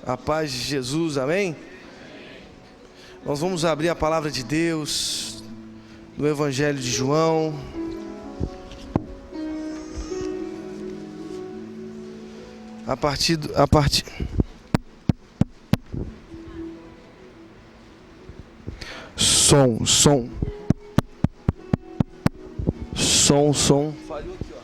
A paz de Jesus, amém? Nós vamos abrir a palavra de Deus no Evangelho de João. A partir som. Falhou aqui, ó.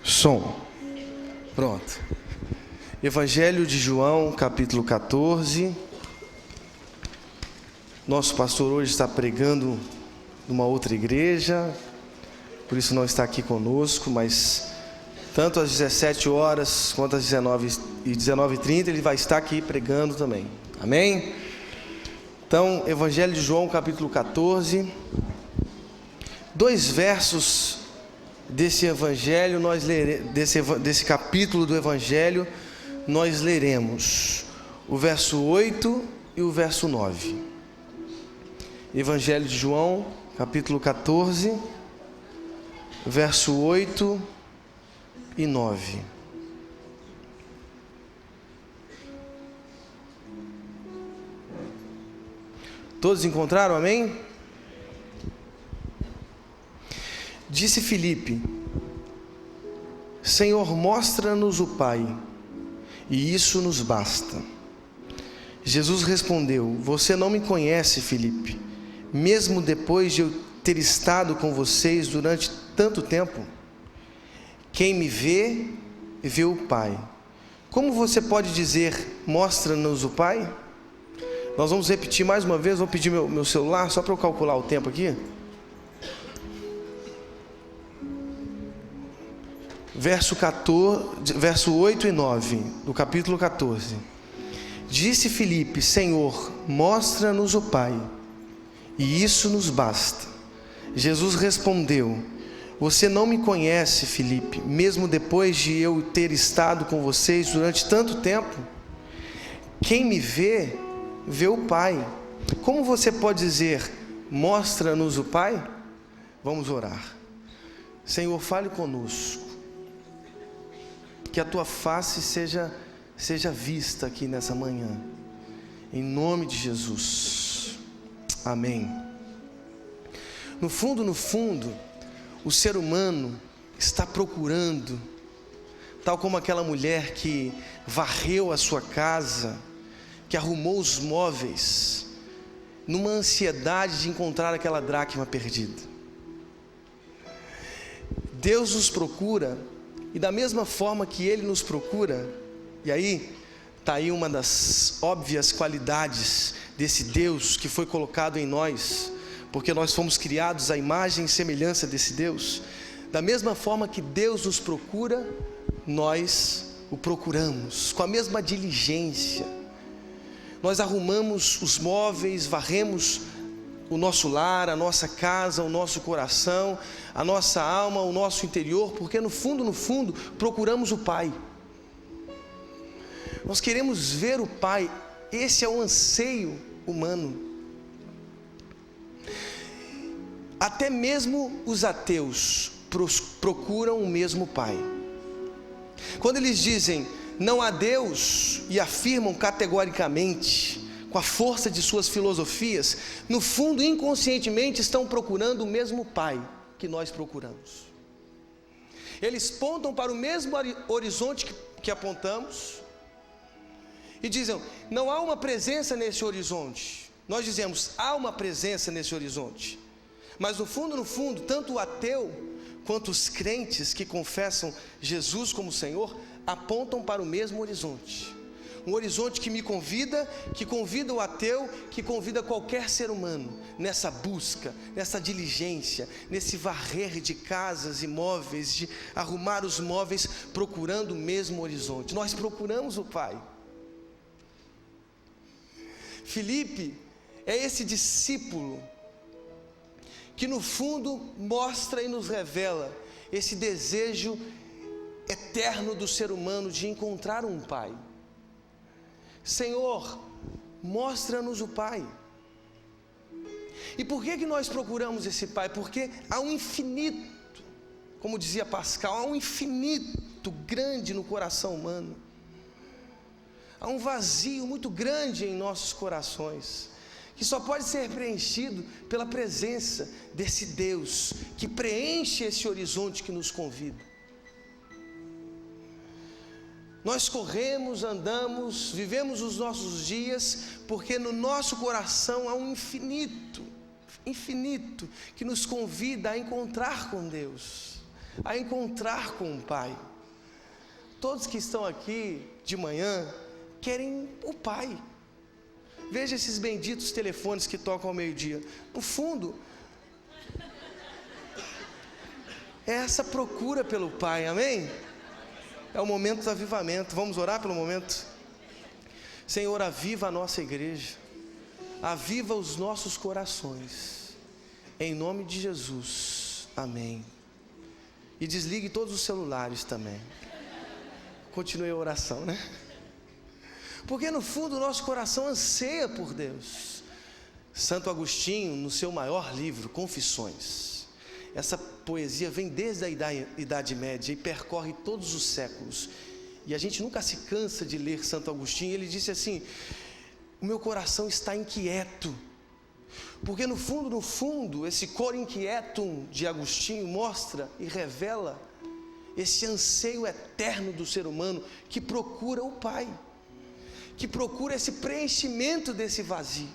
Som. Pronto. Evangelho de João, capítulo 14. Nosso pastor hoje está pregando numa outra igreja, por isso não está aqui conosco, mas tanto às 17 horas quanto às 19h30 ele vai estar aqui pregando também. Amém? Então, Evangelho de João, capítulo 14. 2 versos desse evangelho desse capítulo do evangelho nós leremos o verso 8 e o verso 9. Evangelho de João, capítulo 14, verso 8 e 9. Todos encontraram, amém? Disse Filipe: Senhor, mostra-nos o Pai, e isso nos basta. Jesus respondeu: Você não me conhece, Filipe, mesmo depois de eu ter estado com vocês durante tanto tempo? Quem me vê, vê o Pai. Como você pode dizer, mostra-nos o Pai? Nós vamos repetir mais uma vez. Vou pedir meu celular, só para eu calcular o tempo aqui. Verso 8 e 9, do capítulo 14. Disse Filipe: Senhor, mostra-nos o Pai, e isso nos basta. Jesus respondeu: Você não me conhece, Filipe, mesmo depois de eu ter estado com vocês durante tanto tempo? Quem me vê, vê o Pai. Como você pode dizer, mostra-nos o Pai? Vamos orar. Senhor, fale conosco, que a tua face seja vista aqui nessa manhã, em nome de Jesus, amém. No fundo, o ser humano está procurando, tal como aquela mulher que varreu a sua casa, que arrumou os móveis, numa ansiedade de encontrar aquela dracma perdida. Deus nos procura, e da mesma forma que Ele nos procura, e aí está aí uma das óbvias qualidades desse Deus que foi colocado em nós, porque nós fomos criados à imagem e semelhança desse Deus. Da mesma forma que Deus nos procura, nós o procuramos, com a mesma diligência. Nós arrumamos os móveis, varremos o nosso lar, a nossa casa, o nosso coração, a nossa alma, o nosso interior, porque no fundo, procuramos o Pai. Nós queremos ver o Pai, esse é o anseio humano. Até mesmo os ateus procuram o mesmo Pai. Quando eles dizem não há Deus e afirmam categoricamente, com a força de suas filosofias, no fundo, inconscientemente, estão procurando o mesmo Pai que nós procuramos. Eles apontam para o mesmo horizonte que apontamos e dizem, não há uma presença nesse horizonte. Nós dizemos, há uma presença nesse horizonte. Mas no fundo, tanto o ateu quanto os crentes que confessam Jesus como Senhor, apontam para o mesmo horizonte. Um horizonte que me convida, que convida o ateu, que convida qualquer ser humano, nessa busca, nessa diligência, nesse varrer de casas e móveis, de arrumar os móveis, procurando o mesmo horizonte. Nós procuramos o Pai. Filipe é esse discípulo, que no fundo mostra e nos revela esse desejo eterno do ser humano de encontrar um Pai. Senhor, mostra-nos o Pai. E por que nós procuramos esse Pai? Porque há um infinito Como dizia Pascal, há um infinito grande no coração humano. Há um vazio muito grande em nossos corações, que só pode ser preenchido pela presença desse Deus que preenche esse horizonte que nos convida. Nós corremos, andamos, vivemos os nossos dias, porque no nosso coração há um infinito que nos convida a encontrar com Deus, a encontrar com o Pai. Todos que estão aqui de manhã querem o Pai. Veja esses benditos telefones que tocam ao meio-dia. No fundo, é essa procura pelo Pai, amém? É o momento do avivamento. Vamos orar pelo momento? Senhor, aviva a nossa igreja, aviva os nossos corações, em nome de Jesus, amém. E desligue todos os celulares também. Continue a oração, né? Porque no fundo o nosso coração anseia por Deus. Santo Agostinho, no seu maior livro, Confissões, essa poesia vem desde a Idade Média e percorre todos os séculos, e a gente nunca se cansa de ler Santo Agostinho. Ele disse assim: o meu coração está inquieto, porque no fundo, esse cor inquietum de Agostinho mostra e revela esse anseio eterno do ser humano, que procura o Pai, que procura esse preenchimento desse vazio.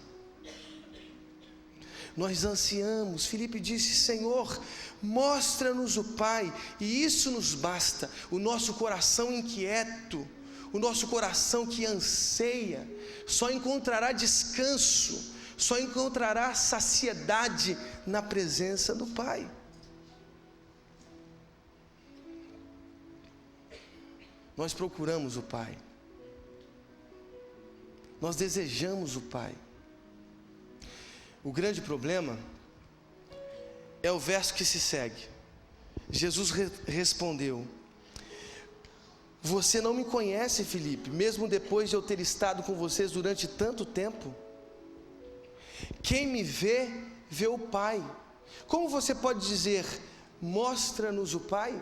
Nós ansiamos. Filipe disse: Senhor, mostra-nos o Pai, e isso nos basta. O nosso coração inquieto, o nosso coração que anseia, só encontrará descanso, só encontrará saciedade na presença do Pai. Nós procuramos o Pai, nós desejamos o Pai. O grande problema é o verso que se segue. Jesus respondeu: você não me conhece, Filipe, mesmo depois de eu ter estado com vocês durante tanto tempo? Quem me vê, vê o Pai. Como você pode dizer: mostra-nos o Pai?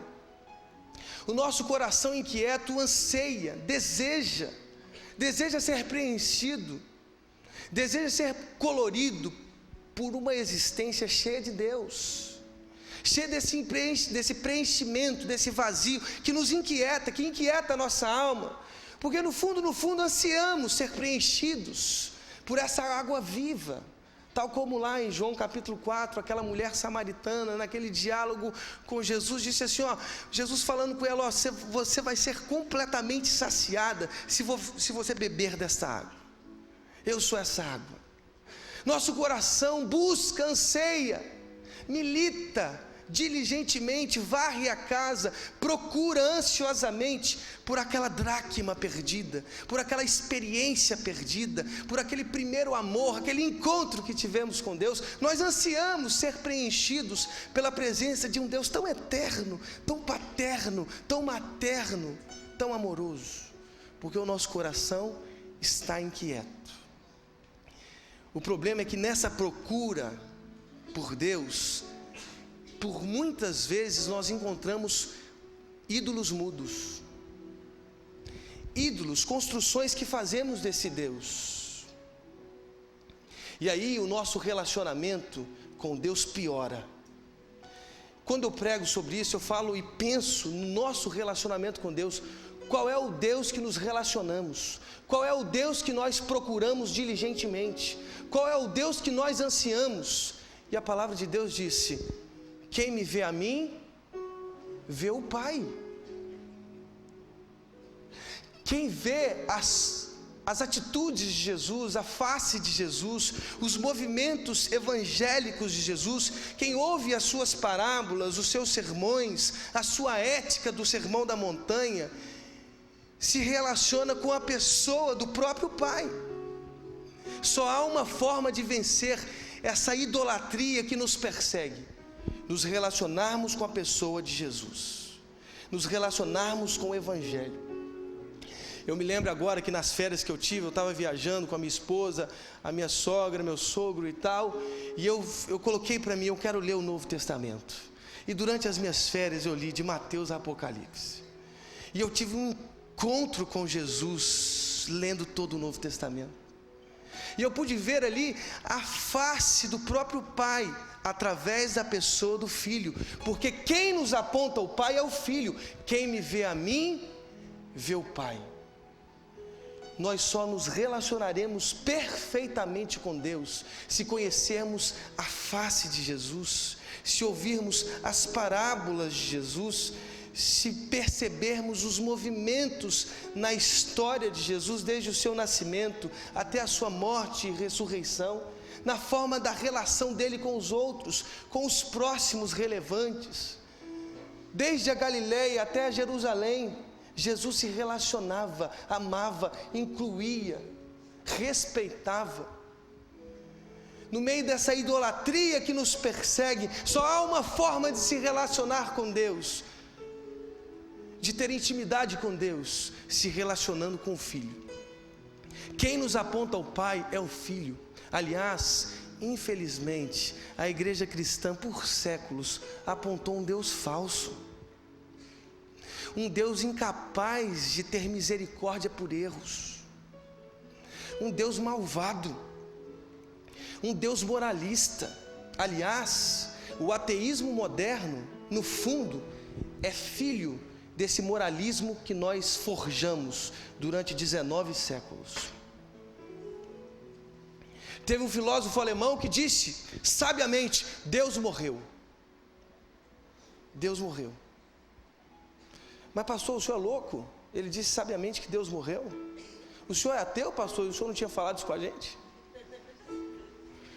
O nosso coração inquieto anseia, deseja ser preenchido, deseja ser colorido por uma existência cheia de Deus, cheia desse preenchimento, desse vazio que nos inquieta, que inquieta a nossa alma, porque no fundo ansiamos ser preenchidos por essa água viva, tal como lá em João capítulo 4, aquela mulher samaritana, naquele diálogo com Jesus, disse assim, Jesus falando com ela: você vai ser completamente saciada se você beber dessa água. Eu sou essa água. Nosso coração busca, anseia, milita diligentemente, varre a casa, procura ansiosamente por aquela dracma perdida, por aquela experiência perdida, por aquele primeiro amor, aquele encontro que tivemos com Deus. Nós ansiamos ser preenchidos pela presença de um Deus tão eterno, tão paterno, tão materno, tão amoroso, porque o nosso coração está inquieto. O problema é que nessa procura por Deus, por muitas vezes nós encontramos ídolos mudos, ídolos, construções que fazemos desse Deus, e aí o nosso relacionamento com Deus piora. Quando eu prego sobre isso, eu falo e penso no nosso relacionamento com Deus. Qual é o Deus que nos relacionamos? Qual é o Deus que nós procuramos diligentemente? Qual é o Deus que nós ansiamos? E a palavra de Deus disse: quem me vê a mim, vê o Pai. Quem vê as atitudes de Jesus, a face de Jesus, os movimentos evangélicos de Jesus, quem ouve as suas parábolas, os seus sermões, a sua ética do Sermão da Montanha, se relaciona com a pessoa do próprio Pai. Só há uma forma de vencer essa idolatria que nos persegue: nos relacionarmos com a pessoa de Jesus, nos relacionarmos com o Evangelho. Eu me lembro agora que nas férias que eu tive, eu estava viajando com a minha esposa, a minha sogra, meu sogro e tal, e eu coloquei para mim: eu quero ler o Novo Testamento. E durante as minhas férias eu li de Mateus a Apocalipse. E eu tive um encontro com Jesus lendo todo o Novo Testamento. E eu pude ver ali a face do próprio Pai através da pessoa do Filho. Porque quem nos aponta o Pai é o Filho. Quem me vê a mim, vê o Pai. Nós só nos relacionaremos perfeitamente com Deus se conhecermos a face de Jesus, se ouvirmos as parábolas de Jesus, se percebermos os movimentos na história de Jesus, desde o seu nascimento até a sua morte e ressurreição, na forma da relação dele com os outros, com os próximos relevantes. Desde a Galileia até a Jerusalém, Jesus se relacionava, amava, incluía, respeitava. No meio dessa idolatria que nos persegue, só há uma forma de se relacionar com Deus, de ter intimidade com Deus, se relacionando com o Filho. Quem nos aponta ao Pai é o Filho. Aliás, infelizmente, a igreja cristã por séculos apontou um Deus falso, um Deus incapaz de ter misericórdia por erros, um Deus malvado, um Deus moralista. Aliás, o ateísmo moderno, no fundo, é filho desse moralismo que nós forjamos durante 19 séculos. Teve um filósofo alemão que disse, sabiamente, Deus morreu. Deus morreu. Mas pastor, o senhor é louco? Ele disse sabiamente que Deus morreu. O senhor é ateu, pastor? E o senhor não tinha falado isso com a gente?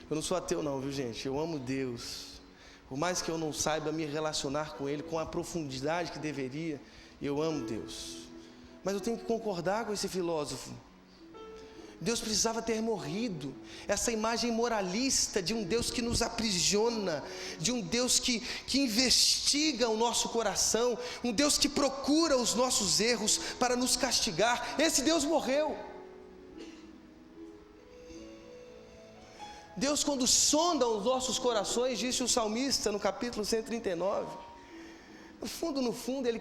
Eu não sou ateu não, viu gente? Eu amo Deus. Por mais que eu não saiba me relacionar com Ele com a profundidade que deveria, eu amo Deus. Mas eu tenho que concordar com esse filósofo. Deus precisava ter morrido. Essa imagem moralista de um Deus que nos aprisiona, de um Deus que investiga o nosso coração, um Deus que procura os nossos erros para nos castigar, esse Deus morreu. Deus, quando sonda os nossos corações, disse o salmista no capítulo 139, no fundo, Ele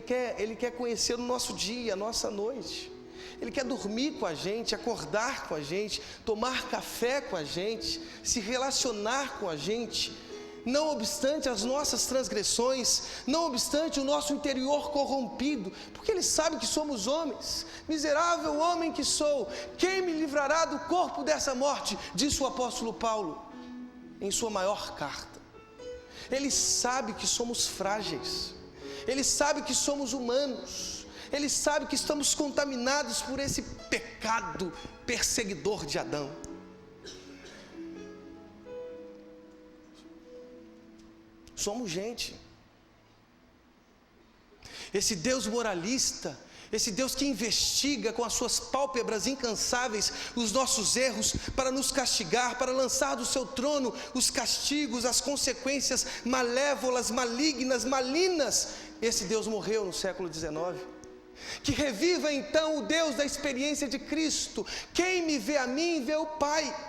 quer conhecer o nosso dia, a nossa noite. Ele quer dormir com a gente, acordar com a gente, tomar café com a gente, se relacionar com a gente, não obstante as nossas transgressões, não obstante o nosso interior corrompido, porque Ele sabe que somos homens. Miserável homem que sou, quem me livrará do corpo dessa morte? Disse o apóstolo Paulo em sua maior carta. Ele sabe que somos frágeis, Ele sabe que somos humanos, Ele sabe que estamos contaminados por esse pecado perseguidor de Adão. Somos gente. Esse Deus moralista, esse Deus que investiga com as suas pálpebras incansáveis os nossos erros para nos castigar, para lançar do seu trono os castigos, as consequências malévolas, malignas, malignas. Esse Deus morreu no século XIX. Que reviva então o Deus da experiência de Cristo. Quem me vê a mim, vê o Pai.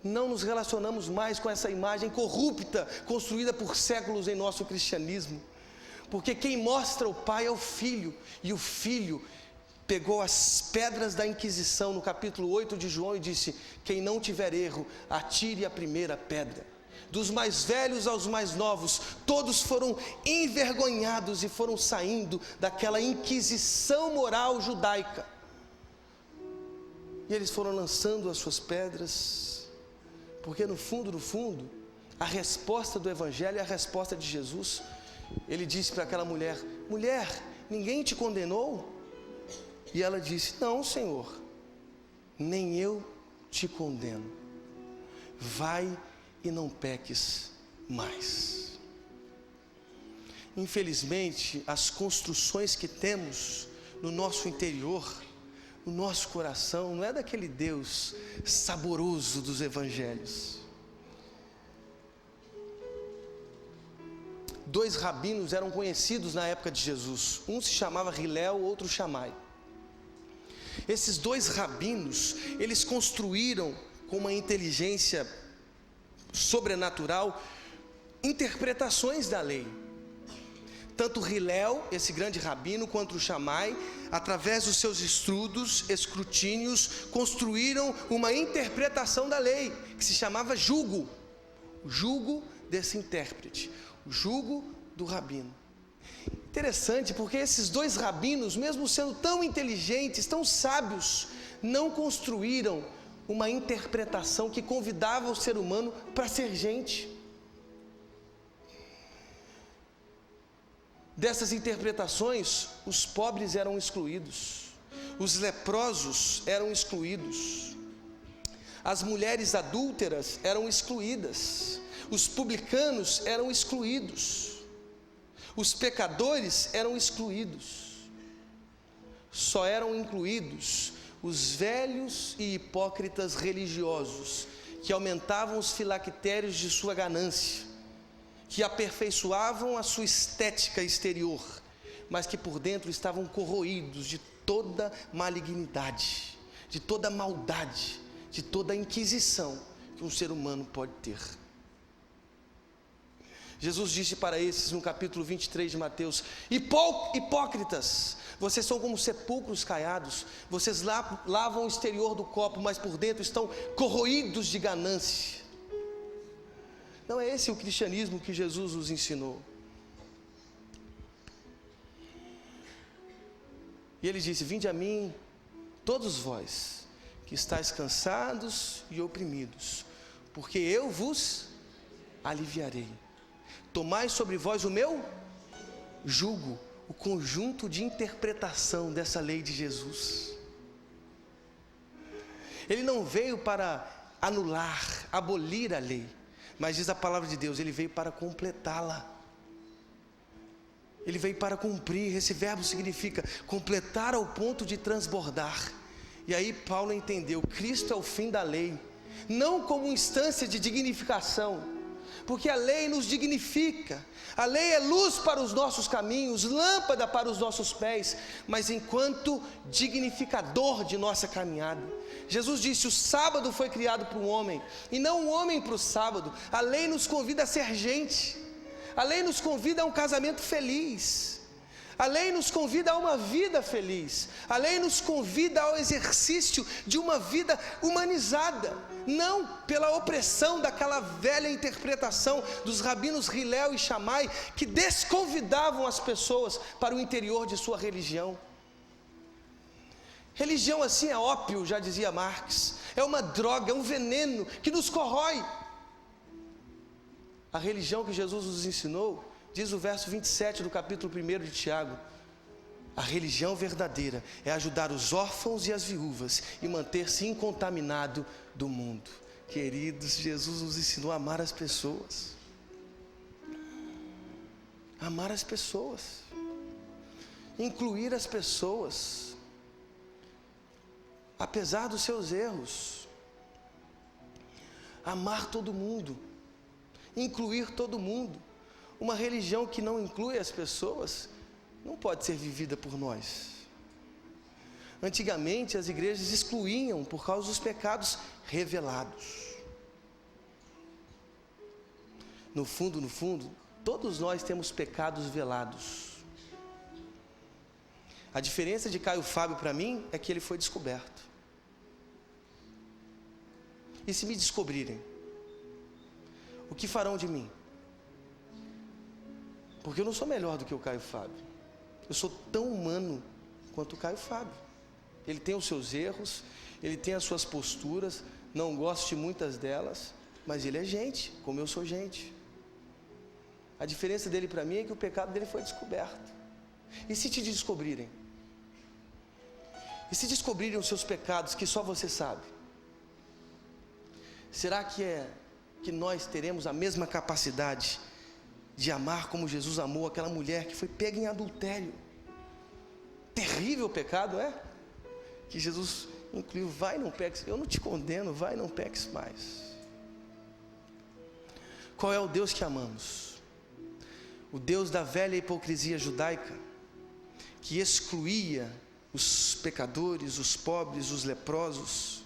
Não nos relacionamos mais com essa imagem corrupta, construída por séculos em nosso cristianismo, porque quem mostra o Pai é o Filho, e o Filho pegou as pedras da Inquisição, no capítulo 8 de João, e disse, quem não tiver erro, atire a primeira pedra. Dos mais velhos aos mais novos, todos foram envergonhados e foram saindo daquela inquisição moral judaica, e eles foram lançando as suas pedras, porque no fundo, a resposta do Evangelho é a resposta de Jesus. Ele disse para aquela mulher, mulher, ninguém te condenou? E ela disse, não, Senhor, nem eu te condeno, vai e não peques mais. Infelizmente, as construções que temos no nosso interior, no nosso coração, não é daquele Deus saboroso dos evangelhos. 2 rabinos eram conhecidos na época de Jesus, um se chamava Hilel, outro Shammai. Esses 2 rabinos, eles construíram com uma inteligência sobrenatural interpretações da lei. Tanto Hilel, esse grande rabino, quanto o Shammai, através dos seus estudos, escrutínios, construíram uma interpretação da lei, que se chamava jugo. O jugo desse intérprete, o jugo do rabino. Interessante, porque esses dois rabinos, mesmo sendo tão inteligentes, tão sábios, não construíram uma interpretação que convidava o ser humano para ser gente. Dessas interpretações, os pobres eram excluídos, os leprosos eram excluídos, as mulheres adúlteras eram excluídas, os publicanos eram excluídos, os pecadores eram excluídos. Só eram incluídos os velhos e hipócritas religiosos, que aumentavam os filactérios de sua ganância, que aperfeiçoavam a sua estética exterior, mas que por dentro estavam corroídos de toda malignidade, de toda maldade, de toda inquisição que um ser humano pode ter. Jesus disse para esses no capítulo 23 de Mateus: hipócritas, vocês são como sepulcros caiados, vocês lavam o exterior do copo, mas por dentro estão corroídos de ganância. Não é esse o cristianismo que Jesus nos ensinou. E ele disse: vinde a mim, todos vós, que estáis cansados e oprimidos, porque eu vos aliviarei. Tomai sobre vós o meu jugo, o conjunto de interpretação dessa lei de Jesus. Ele não veio para anular, abolir a lei, mas diz a palavra de Deus, ele veio para completá-la. Ele veio para cumprir. Esse verbo significa completar ao ponto de transbordar. E aí Paulo entendeu, Cristo é o fim da lei, não como instância de dignificação, porque a lei nos dignifica, a lei é luz para os nossos caminhos, lâmpada para os nossos pés, mas enquanto dignificador de nossa caminhada. Jesus disse: o sábado foi criado para o homem, e não o homem para o sábado. A lei nos convida a ser gente, a lei nos convida a um casamento feliz, a lei nos convida a uma vida feliz, a lei nos convida ao exercício de uma vida humanizada, não pela opressão daquela velha interpretação dos rabinos Hilel e Shammai, que desconvidavam as pessoas para o interior de sua religião. Religião assim é ópio, já dizia Marx, é uma droga, é um veneno que nos corrói. A religião que Jesus nos ensinou, diz o verso 27 do capítulo 1 de Tiago: a religião verdadeira é ajudar os órfãos e as viúvas e manter-se incontaminado do mundo. Queridos, Jesus nos ensinou a amar as pessoas, amar as pessoas, incluir as pessoas, apesar dos seus erros, amar todo mundo, incluir todo mundo. Uma religião que não inclui as pessoas não pode ser vivida por nós. Antigamente as igrejas excluíam por causa dos pecados revelados. No fundo, todos nós temos pecados velados. A diferença de Caio Fábio para mim é que ele foi descoberto. E se me descobrirem, o que farão de mim? Porque eu não sou melhor do que o Caio Fábio. Eu sou tão humano quanto o Caio Fábio. Ele tem os seus erros, ele tem as suas posturas, não gosto de muitas delas, mas ele é gente, como eu sou gente. A diferença dele para mim é que o pecado dele foi descoberto. E se te descobrirem? E se descobrirem os seus pecados que só você sabe? Será que nós teremos a mesma capacidade de amar como Jesus amou aquela mulher que foi pega em adultério? Terrível pecado, é? Que Jesus incluiu: vai, não peques. Eu não te condeno, vai, não peques mais. Qual é o Deus que amamos? O Deus da velha hipocrisia judaica, que excluía os pecadores, os pobres, os leprosos?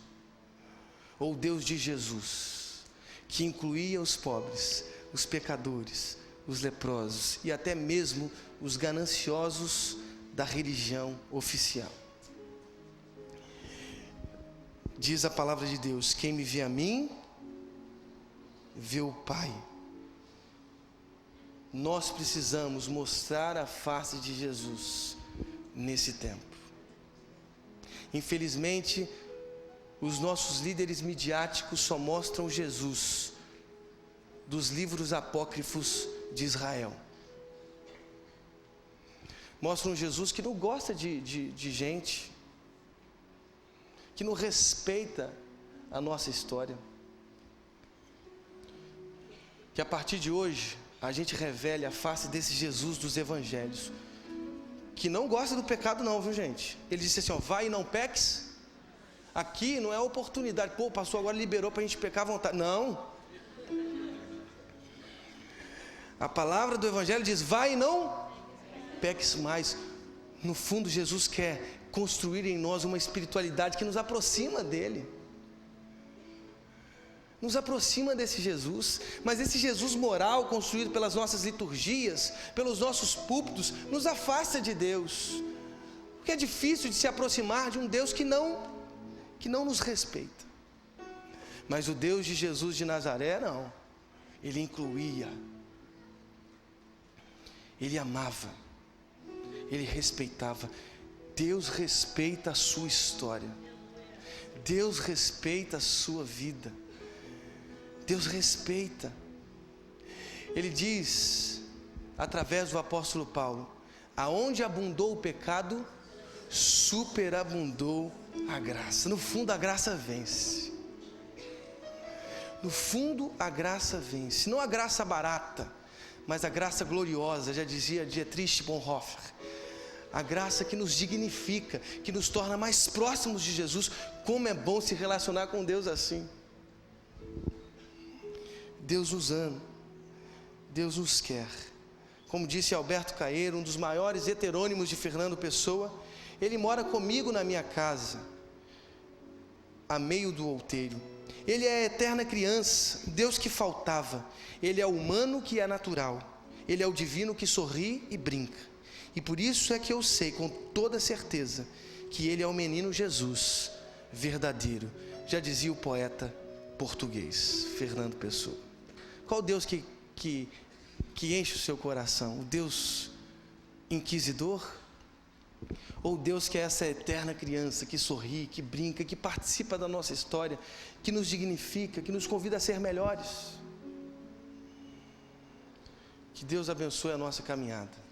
Ou o Deus de Jesus, que incluía os pobres, os pecadores, os leprosos e até mesmo os gananciosos da religião oficial. Diz a palavra de Deus: quem me vê a mim, vê o Pai. Nós precisamos mostrar a face de Jesus nesse tempo. Infelizmente, os nossos líderes midiáticos só mostram Jesus dos livros apócrifos de Israel. Mostram um Jesus que não gosta de gente, que não respeita a nossa história. Que a partir de hoje a gente revele a face desse Jesus dos evangelhos, que não gosta do pecado não, viu gente? Ele disse assim, ó, vai e não peques. Aqui não é oportunidade, pô, o pastor agora liberou para a gente pecar à vontade. Não. A palavra do evangelho diz, vai e não peques mais. No fundo, Jesus quer construir em nós uma espiritualidade que nos aproxima dele. Nos aproxima desse Jesus. Mas esse Jesus moral, construído pelas nossas liturgias, pelos nossos púlpitos, nos afasta de Deus. Porque é difícil de se aproximar de um Deus que não nos respeita. Mas o Deus de Jesus de Nazaré, não. Ele incluía, ele amava, ele respeitava. Deus respeita a sua história, Deus respeita a sua vida, Deus respeita. Ele diz, através do apóstolo Paulo, aonde abundou o pecado, superabundou a graça. No fundo, a graça vence. No fundo, a graça vence. Não a graça barata, mas a graça gloriosa, já dizia Dietrich Bonhoeffer. A graça que nos dignifica, que nos torna mais próximos de Jesus. Como é bom se relacionar com Deus assim. Deus nos ama, Deus nos quer. Como disse Alberto Caeiro, um dos maiores heterônimos de Fernando Pessoa, ele mora comigo na minha casa, a meio do outeiro. Ele é a eterna criança, Deus que faltava. Ele é o humano que é natural. Ele é o divino que sorri e brinca. E por isso é que eu sei com toda certeza que ele é o menino Jesus verdadeiro. Já dizia o poeta português, Fernando Pessoa. Qual Deus que enche o seu coração? O Deus inquisidor? Ou Deus que é essa eterna criança que sorri, que brinca, que participa da nossa história, que nos dignifica, que nos convida a ser melhores? Que Deus abençoe a nossa caminhada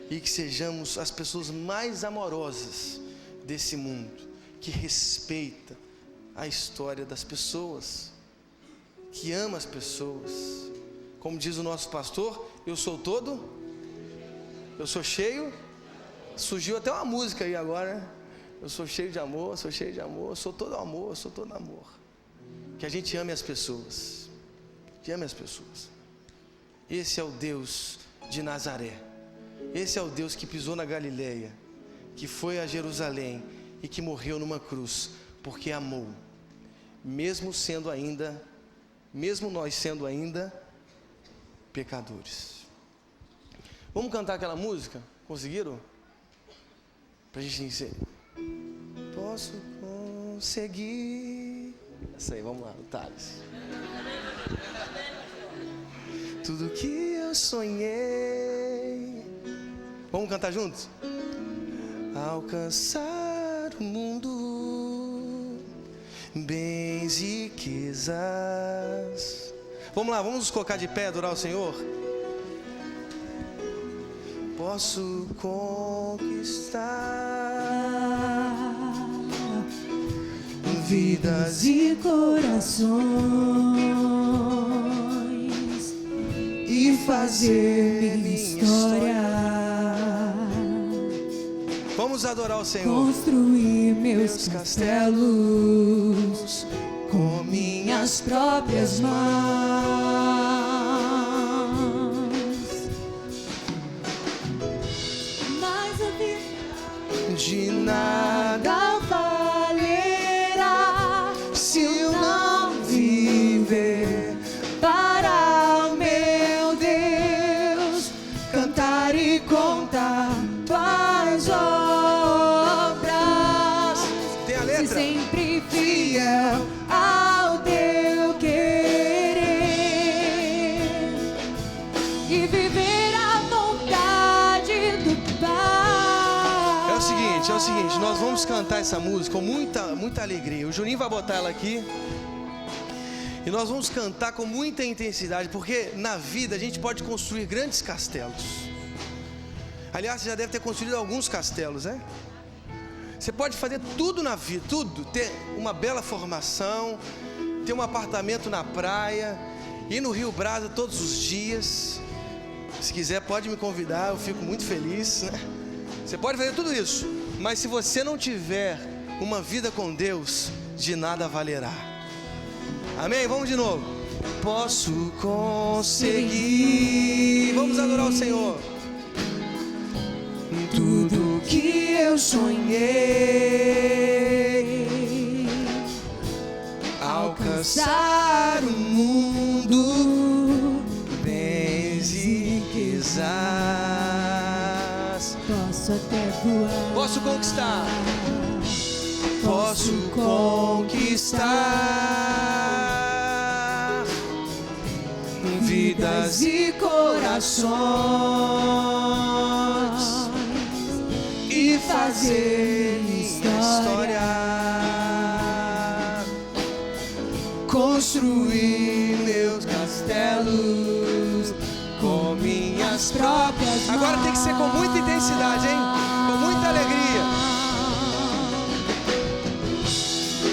e que sejamos as pessoas mais amorosas desse mundo, que respeita a história das pessoas, que ama as pessoas. Como diz o nosso pastor, eu sou cheio. Surgiu até uma música aí agora, né? Eu sou cheio de amor, sou cheio de amor, sou todo amor, sou todo amor. Que a gente ame as pessoas, que ame as pessoas. Esse é o Deus de Nazaré. Esse é o Deus que pisou na Galileia, que foi a Jerusalém e que morreu numa cruz, porque amou, mesmo nós sendo ainda pecadores. Vamos cantar aquela música? Conseguiram? Para a gente dizer, posso conseguir. Essa aí, vamos lá, o Thales. Tudo que eu sonhei. Vamos cantar juntos? Alcançar o mundo, bens e riquezas. Vamos lá, vamos nos colocar de pé, adorar o Senhor. Posso conquistar vidas e corações e fazer minha história. Vamos adorar o Senhor. Construir meus castelos com minhas próprias mãos. De nada valerá se eu não viver para o meu cantar e contar tuas obras. Tem a Ser letra? sempre fiel ao teu querer e viver a vontade do Pai. É o seguinte, nós vamos cantar essa música com muita alegria. O Juninho vai botar ela aqui. E nós vamos cantar com muita intensidade, porque na vida a gente pode construir grandes castelos. Aliás, você já deve ter construído alguns castelos, né? Você pode fazer tudo na vida, tudo. Ter uma bela formação, ter um apartamento na praia, ir no Rio Brasa todos os dias. Se quiser pode me convidar, eu fico muito feliz, né? Você pode fazer tudo isso, mas se você não tiver uma vida com Deus, de nada valerá. Amém? Vamos de novo. Posso conseguir. Vamos adorar o Senhor. Tudo que eu sonhei, alcançar o mundo, bens e riquezas. Posso até voar. Posso conquistar. Posso conquistar vidas e corações e fazer história, construir meus castelos com minhas próprias mãos. Agora tem que ser com muita intensidade, hein? Com muita alegria.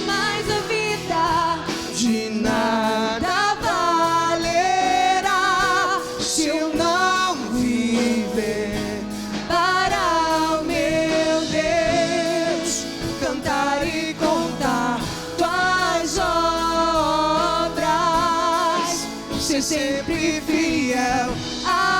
Mas a vida De nada valerá se eu não viver para o meu Deus, cantar e contar tuas obras, ser sempre fiel a